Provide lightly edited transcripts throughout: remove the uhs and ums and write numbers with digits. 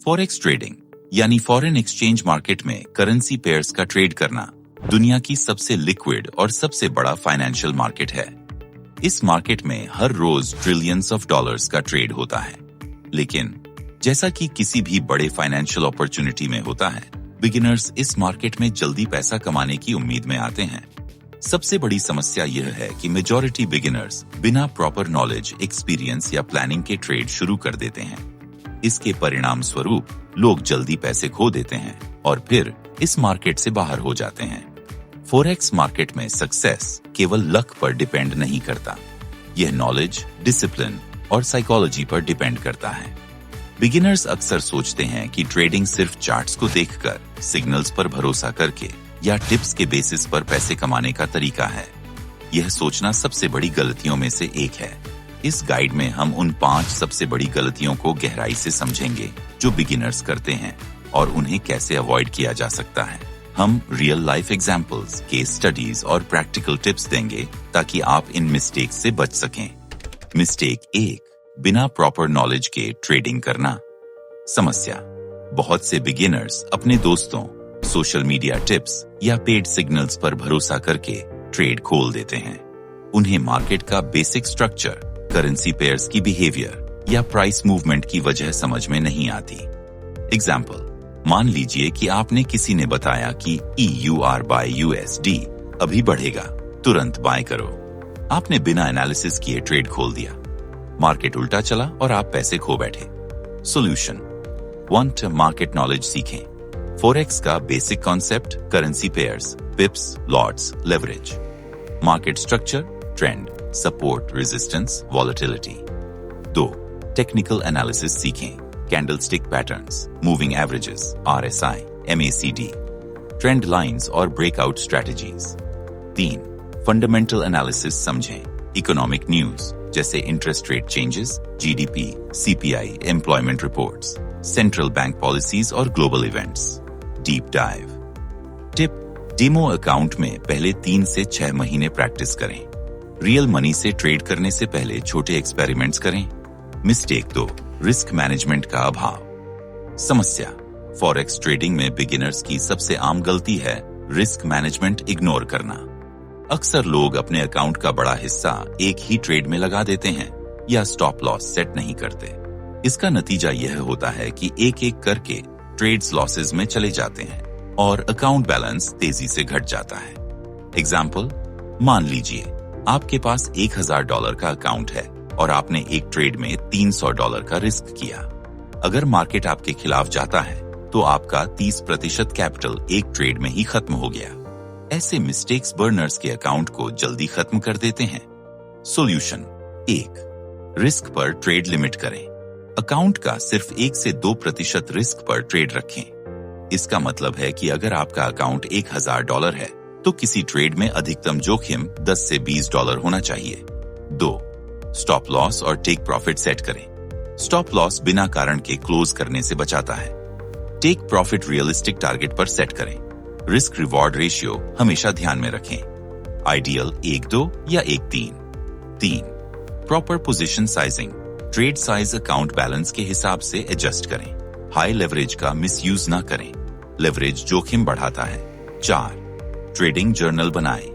Forex trading यानी foreign exchange market में currency pairs का ट्रेड करना दुनिया की सबसे लिक्विड और सबसे बड़ा फाइनेंशियल मार्केट है। इस मार्केट में हर रोज ट्रिलियंस ऑफ डॉलर्स का ट्रेड होता है। लेकिन जैसा कि किसी भी बड़े फाइनेंशियल अपॉर्चुनिटी में होता है, बिगिनर्स इस मार्केट में जल्दी पैसा कमाने की उम्मीद में आते हैं। सबसे बड़ी समस्या यह है कि मेजॉरिटी बिगिनर्स बिना प्रॉपर नॉलेज, एक्सपीरियंस या प्लानिंग के ट्रेड शुरू कर देते हैं। इसके परिणाम स्वरूप लोग जल्दी पैसे खो देते हैं और फिर इस मार्केट से बाहर हो जाते हैं। फॉरेक्स मार्केट में सक्सेस केवल लक पर डिपेंड नहीं करता, यह नॉलेज, डिसिप्लिन और साइकोलॉजी पर डिपेंड करता है। बिगिनर्स अक्सर सोचते हैं कि ट्रेडिंग सिर्फ चार्ट्स को देखकर, सिग्नल्स पर भरोसा करके या टिप्स के बेसिस पर पैसे कमाने का तरीका है। यह सोचना सबसे बड़ी गलतियों में से एक है। इस गाइड में हम उन 5 सबसे बड़ी गलतियों को गहराई से समझेंगे जो बिगिनर्स करते हैं और उन्हें कैसे अवॉइड किया जा सकता है। हम real life examples, case studies और प्रैक्टिकल टिप्स देंगे ताकि आप इन मिस्टेक्स से बच सकें। मिस्टेक 1, बिना प्रॉपर नॉलेज के ट्रेडिंग करना। समस्या: बहुत से बिगिनर्स अपने दोस्तों, सोशल मीडिया टिप्स या पेड सिग्नल्स पर भरोसा करके ट्रेड खोल देते हैं। उन्हें मार्केट का बेसिक स्ट्रक्चर, करेंसी पेयर्स की बिहेवियर या प्राइस मूवमेंट की वजह समझ में नहीं आती। एग्जाम्पल: मान लीजिए कि आपने किसी ने बताया कि EUR/USD अभी बढ़ेगा, तुरंत बाय करो। आपने बिना एनालिसिस किए ट्रेड खोल दिया, मार्केट उल्टा चला और आप पैसे खो बैठे। सॉल्यूशन: 1. मार्केट नॉलेज सीखें। फॉरेक्स का basic concept, currency pairs, pips, lots, leverage. Market structure, trend, support, resistance, volatility. 2. Technical analysis सीखें। Candlestick patterns, moving averages, RSI, MACD, trend lines और ब्रेकआउट स्ट्रेटजीज। 3. फंडामेंटल एनालिसिस समझें। Economic news जैसे interest rate changes, GDP, CPI, employment reports, central bank policies और global events. Deep dive. Tip: demo account में पहले 3 से 6 महीने practice करें। Real money से ट्रेड करने से पहले छोटे एक्सपेरिमेंट्स करें। मिस्टेक 2, रिस्क मैनेजमेंट का अभाव। समस्या: फॉरेक्स ट्रेडिंग में बिगिनर्स की सबसे आम गलती है रिस्क मैनेजमेंट इग्नोर करना। अक्सर लोग अपने अकाउंट का बड़ा हिस्सा एक ही ट्रेड में लगा देते हैं या स्टॉप लॉस सेट नहीं करते। इसका नतीजा यह होता है कि एक-एक करके ट्रेड्स लॉसेस में चले जाते हैं और अकाउंट बैलेंस तेजी से घट जाता है। एग्जाम्पल: मान लीजिए आपके पास $1000 का अकाउंट है और आपने एक ट्रेड में $300 का रिस्क किया। अगर मार्केट आपके खिलाफ जाता है तो आपका 30% कैपिटल एक ट्रेड में ही खत्म हो गया। ऐसे मिस्टेक्स बर्नर्स के अकाउंट को जल्दी खत्म कर देते हैं। सॉल्यूशन: 1. रिस्क पर ट्रेड लिमिट करें। अकाउंट का सिर्फ 1 से 2% रिस्क पर ट्रेड रखें। इसका मतलब है कि अगर आपका अकाउंट $1000 है तो किसी ट्रेड में अधिकतम जोखिम $10 से $20 होना चाहिए। 2. स्टॉप लॉस और टेक प्रॉफिट सेट करें। स्टॉप लॉस बिना कारण के क्लोज करने से बचाता है। टेक प्रॉफिट रियलिस्टिक टारगेट पर सेट करें। रिस्क रिवॉर्ड रेशियो हमेशा ध्यान में रखें। आइडियल 1-2 या 1-3। 3. Proper position sizing. Trade size account balance के हिसाब से एडजस्ट करें। हाई लेवरेज का मिसयूज ना करें, लेवरेज जोखिम बढ़ाता है। 4. ट्रेडिंग जर्नल बनाएं।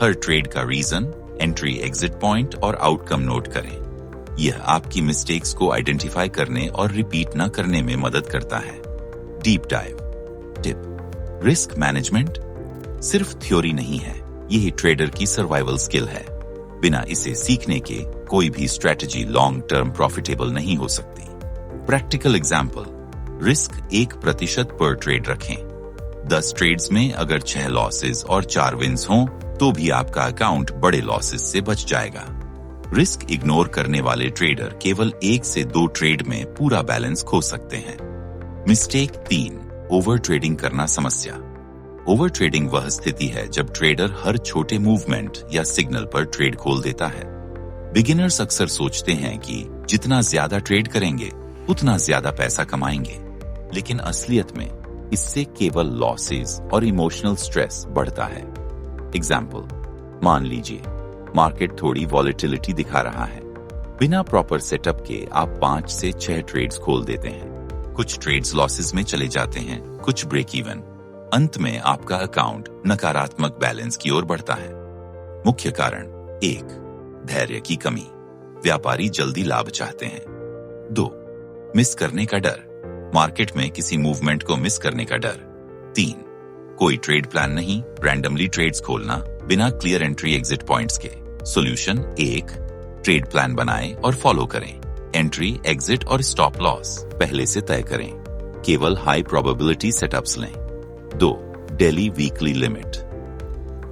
हर ट्रेड का रीजन, एंट्री, एग्जिट पॉइंट और आउटकम नोट करें। यह आपकी मिस्टेक्स को आइडेंटिफाई करने और रिपीट न करने में मदद करता है। Deep dive. Tip: risk management सिर्फ थ्योरी नहीं है, यही ट्रेडर की सर्वाइवल स्किल है। बिना इसे सीखने के कोई भी स्ट्रेटजी लॉन्ग टर्म प्रॉफिटेबल नहीं हो सकती। प्रैक्टिकल एग्जाम्पल: रिस्क 1% पर ट्रेड रखें। 10 ट्रेड्स में अगर 6 लॉसेस और 4 विन्स हों तो भी आपका अकाउंट बड़े लॉसेस से बच जाएगा। रिस्क इग्नोर करने वाले ट्रेडर केवल 1 से 2 ट्रेड में पूरा बैलेंस खो सकते हैं। मिस्टेक 3, ओवर ट्रेडिंग करना। समस्या: ओवर ट्रेडिंग वह स्थिति है जब ट्रेडर हर छोटे मूवमेंट या सिग्नल पर ट्रेड खोल देता है। बिगिनर्स अक्सर सोचते हैं कि जितना ज्यादा ट्रेड करेंगे उतना ज्यादा पैसा कमाएंगे, लेकिन असलियत में इससे केवल लॉसेस और इमोशनल स्ट्रेस बढ़ता है। एग्जाम्पल: मान लीजिए मार्केट थोड़ी वॉलेटिलिटी दिखा रहा है। बिना प्रॉपर सेटअप के आप 5 से 6 ट्रेड्स खोल देते हैं। कुछ ट्रेड्स लॉसेस में चले जाते हैं, कुछ ब्रेक इवन। अंत में आपका अकाउंट नकारात्मक बैलेंस की ओर बढ़ता है। मुख्य कारण 1. धैर्य की कमी, व्यापारी जल्दी लाभ चाहते हैं। 2. मिस करने का डर, मार्केट में किसी मूवमेंट को मिस करने का डर। 3. कोई ट्रेड प्लान नहीं, रैंडमली ट्रेड्स खोलना बिना क्लियर एंट्री एग्जिट पॉइंट्स के। सॉल्यूशन 1. ट्रेड प्लान बनाएं और फॉलो करें। एंट्री, एग्जिट और स्टॉप लॉस पहले से तय करें। केवल हाई प्रोबेबिलिटी सेटअप्स लें। 2. डेली वीकली लिमिट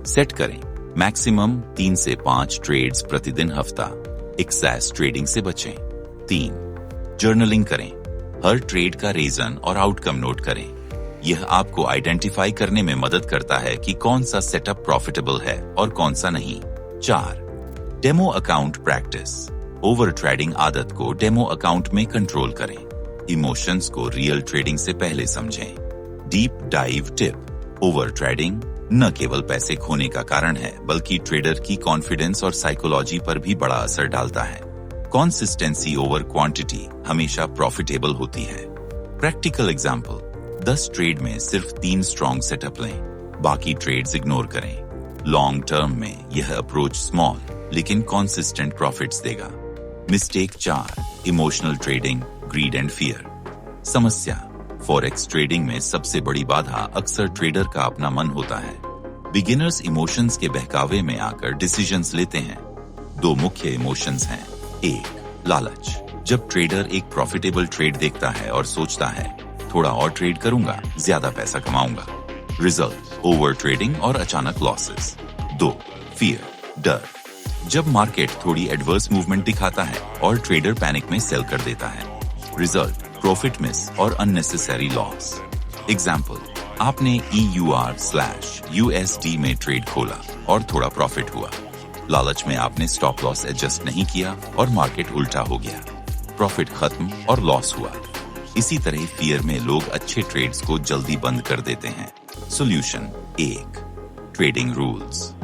सेट करें, मैक्सिमम 3 से 5 ट्रेड्स प्रतिदिन हफ्ता। एक्सेस ट्रेडिंग से बचें। 3. जर्नलिंग करें, हर ट्रेड का रीजन और आउटकम नोट करें। यह आपको आइडेंटिफाई करने में मदद करता है कि कौन सा सेटअप प्रॉफिटेबल है और कौन सा नहीं। 4. Demo account practice, over trading आदत को डेमो अकाउंट में कंट्रोल करें। इमोशंस को रियल ट्रेडिंग से पहले समझें। Deep dive tip, over trading न केवल पैसे खोने का कारण है, बल्कि ट्रेडर की कॉन्फिडेंस और साइकोलॉजी पर भी बड़ा असर डालता है। कंसिस्टेंसी ओवर क्वांटिटी हमेशा प्रॉफिटेबल होती है। प्रैक्टिकल एग्जांपल, 10 ट्रेड में सिर्फ 3 स्ट्रॉन्ग सेटअप लें, बाकी ट्रेड्स इग्नोर करें। लॉन्ग टर्म में यह अप्रोच स्मॉल लेकिन कॉन्सिस्टेंट प्रॉफिट्स देगा। Mistake 4, emotional trading, grid and fear. समस्या, फॉरेक्स ट्रेडिंग में सबसे बड़ी बाधा अक्सर ट्रेडर का अपना मन होता है। बिगिनर्स इमोशंस के बहकावे में आकर डिसीजंस लेते हैं। 2 मुख्य इमोशंस हैं। 1. लालच, जब ट्रेडर एक प्रॉफिटेबल ट्रेड देखता है और सोचता है थोड़ा और ट्रेड करूंगा, ज्यादा पैसा कमाऊंगा। रिजल्ट, ओवर ट्रेडिंग और अचानक लॉसेस। 2. फियर, डर, जब मार्केट थोड़ी एडवर्स मूवमेंट दिखाता है और ट्रेडर पैनिक में सेल कर देता है। रिजल्ट, प्रॉफिट मिस और अननेसेसरी लॉस। एग्जाम्पल, आपने EUR/USD में ट्रेड खोला और थोड़ा प्रॉफिट हुआ। लालच में आपने स्टॉप लॉस एडजस्ट नहीं किया और मार्केट उल्टा हो गया, प्रॉफिट खत्म और लॉस हुआ। इसी तरह फियर में लोग अच्छे ट्रेड्स को जल्दी बंद कर देते हैं। सॉल्यूशन 1. ट्रेडिंग रूल्स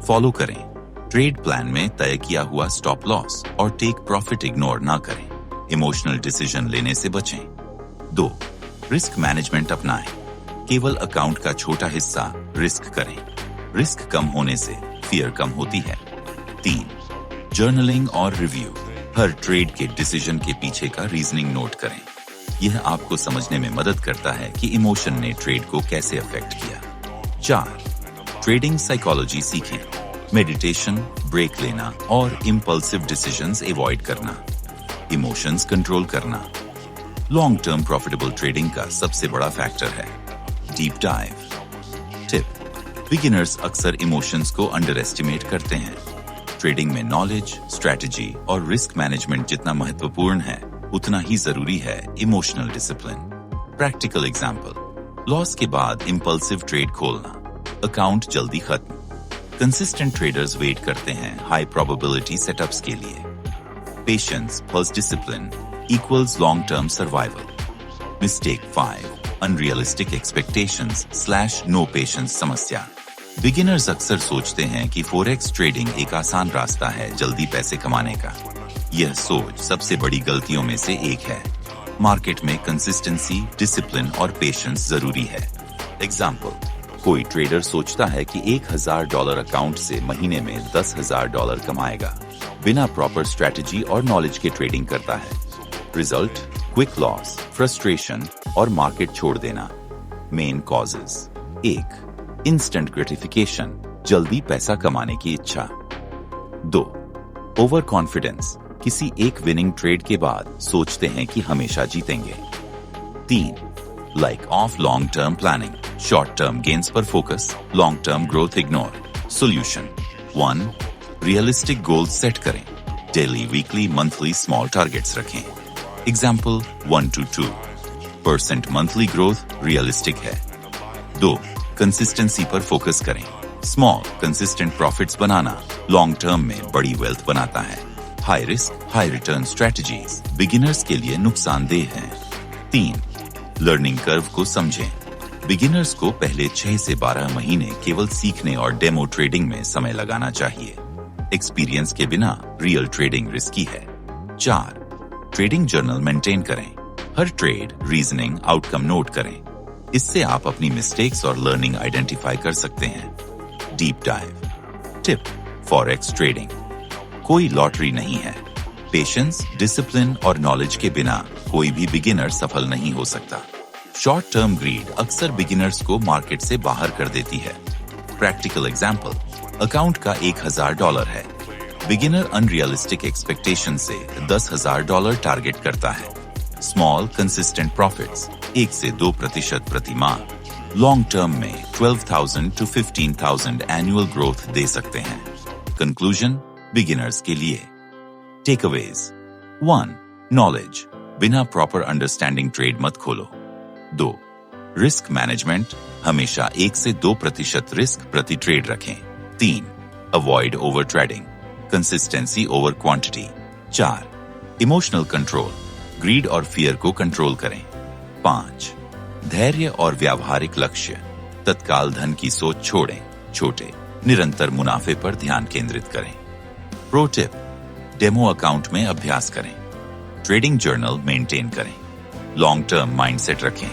फॉलो करें। ट्रेड प्लान में तय किया हुआ स्टॉप लॉस और टेक प्रॉफिट इग्नोर ना करें। इमोशनल डिसीजन लेने से बचें। 2. रिस्क मैनेजमेंट अपनाएं, केवल अकाउंट का छोटा हिस्सा रिस्क करें। रिस्क कम होने से फियर कम होती है। 3. जर्नलिंग और रिव्यू, हर ट्रेड के डिसीजन के पीछे का रीजनिंग नोट करें। यह आपको समझने में मदद करता है कि इमोशन ने ट्रेड को कैसे अफेक्ट किया। 4. ट्रेडिंग साइकोलॉजी सीखें, मेडिटेशन, ब्रेक लेना और इम्पल्सिव डिसीजंस अवॉइड करना। इमोशंस कंट्रोल करना लॉन्ग टर्म प्रॉफिटेबल ट्रेडिंग का सबसे बड़ा फैक्टर है। डीप डाइव टिप, बिगिनर्स अक्सर इमोशंस को अंडर एस्टिमेट करते हैं। ट्रेडिंग में नॉलेज, स्ट्रैटेजी और रिस्क मैनेजमेंट जितना महत्वपूर्ण है, उतना ही जरूरी है emotional discipline. Practical example, loss के बाद इंपल्सिव ट्रेड खोलना, अकाउंट जल्दी खत्म। कंसिस्टेंट ट्रेडर्स वेट करते हैं हाई प्रोबेबिलिटी सेटअप्स के लिए। Patience plus discipline equals long term survival. Mistake 5, unrealistic expectations no patience समस्या। बिगिनर्स अक्सर सोचते हैं कि फॉरेक्स ट्रेडिंग एक आसान रास्ता है जल्दी पैसे कमाने का। यह सोच सबसे बड़ी गलतियों में से एक है। मार्केट में कंसिस्टेंसी, डिसिप्लिन और पेशेंस जरूरी है। एग्जाम्पल, कोई ट्रेडर सोचता है कि $1000 अकाउंट से महीने में $10,000 कमाएगा, बिना प्रॉपर स्ट्रैटेजी और नॉलेज के ट्रेडिंग करता है। रिजल्ट, क्विक लॉस, फ्रस्ट्रेशन और मार्केट छोड़ देना। Main causes: 1. इंस्टेंट ग्रेटिफिकेशन, जल्दी पैसा कमाने की इच्छा। 2. ओवर कॉन्फिडेंस, किसी एक विनिंग ट्रेड के बाद सोचते हैं कि हमेशा जीतेंगे। 3. Lack of long term planning, short term gains पर focus, long term growth ignore. Solution 1. Realistic goals set करें, daily, weekly, monthly small targets रखें। Example, 1 to 2% monthly growth realistic है। 2. कंसिस्टेंसी पर फोकस करें, स्मॉल कंसिस्टेंट प्रॉफिट्स बनाना long term में बड़ी wealth बनाता है। High risk high return strategies beginners के लिए नुकसानदेह हैं। 3. लर्निंग कर्व को समझें, बिगिनर्स को पहले 6 से 12 महीने केवल सीखने और डेमो ट्रेडिंग में समय लगाना चाहिए। एक्सपीरियंस के बिना रियल ट्रेडिंग रिस्की है। 4. ट्रेडिंग जर्नल मेंटेन करें, हर ट्रेड, रीजनिंग, आउटकम नोट करें। इससे आप अपनी मिस्टेक्स और लर्निंग आइडेंटिफाई कर सकते हैं। Deep dive tip, forex trading कोई लॉटरी नहीं है। पेशेंस, डिसिप्लिन और नॉलेज के बिना कोई भी बिगिनर सफल नहीं हो सकता। शॉर्ट टर्म ग्रीड अक्सर बिगिनर्स को मार्केट से बाहर कर देती है। प्रैक्टिकल एग्जाम्पल, अकाउंट का $1000 है। बिगिनर अनरियलिस्टिक एक्सपेक्टेशन से $10,000 टारगेट करता है। स्मॉल कंसिस्टेंट प्रॉफिट्स 1 से 2% प्रति माह लॉन्ग टर्म में 12,000 to 15,000 एनुअल ग्रोथ दे सकते हैं। कंक्लूजन बिगिनर्स के लिए टेकअवेज 1. नॉलेज, बिना प्रॉपर अंडरस्टैंडिंग ट्रेड मत खोलो। 2. रिस्क मैनेजमेंट, हमेशा 1 से 2% रिस्क प्रति ट्रेड रखें। 3. Avoid over trading, consistency over quantity. 4. Emotional control, greed और फियर को कंट्रोल करें। 5. धैर्य और व्यावहारिक लक्ष्य, तत्काल धन की सोच छोड़ें, छोटे निरंतर मुनाफे पर ध्यान केंद्रित करें। प्रो टिप, डेमो अकाउंट में अभ्यास करें, ट्रेडिंग जर्नल मेंटेन करें, लॉन्ग टर्म माइंडसेट रखें।